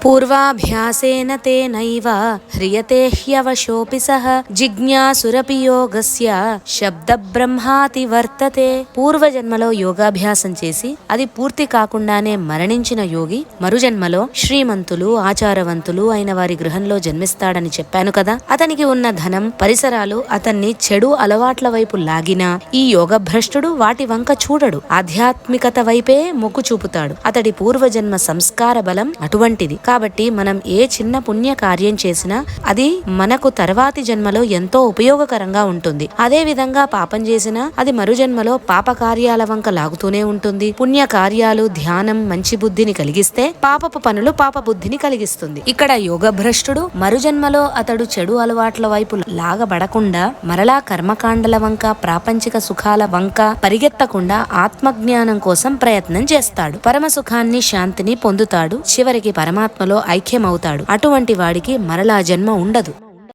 పూర్వాభ్యాసేన తేనైవ హ్రియతే హ్యవశోऽపి సహ జిజ్ఞాసురపి యోగస్య శబ్ద బ్రహ్మాతి వర్తతే. పూర్వజన్మలో యోగాభ్యాసం చేసి అది పూర్తి కాకుండానే మరణించిన యోగి మరుజన్మలో శ్రీమంతులు ఆచారవంతులు అయిన వారి గృహంలో జన్మిస్తాడని చెప్పాను కదా. అతనికి ఉన్న ధనం పరిసరాలు అతన్ని చెడు అలవాట్ల వైపు లాగినా ఈ యోగభ్రష్టుడు వాటి వంక చూడడు, ఆధ్యాత్మికత వైపే మొగ్గు చూపుతాడు. అతడి పూర్వజన్మ సంస్కార బలం అటువంటిది. కాబట్టి మనం ఏ చిన్న పుణ్య కార్యం చేసినా అది మనకు తర్వాతి జన్మలో ఎంతో ఉపయోగకరంగా ఉంటుంది. అదే విధంగా పాపం చేసినా అది మరు జన్మలో పాప కార్యాల వంక లాగుతూనే ఉంటుంది. పుణ్య కార్యాలు ధ్యానం మంచి బుద్ధిని కలిగిస్తే పాపపు పనులు పాప బుద్ధిని కలిగిస్తుంది. ఇక్కడ యోగ భ్రష్టుడు మరు జన్మలో అతడు చెడు అలవాట్ల వైపు లాగబడకుండా మరలా కర్మకాండల వంక ప్రాపంచిక సుఖాల వంక పరిగెత్తకుండా ఆత్మజ్ఞానం కోసం ప్రయత్నం చేస్తాడు. పరమ సుఖాన్ని శాంతిని పొందుతాడు. చివరికి పరమాత్మలో ఐక్యమవుతాడు. అటువంటి వాడికి మరలా జన్మ ఉండదు.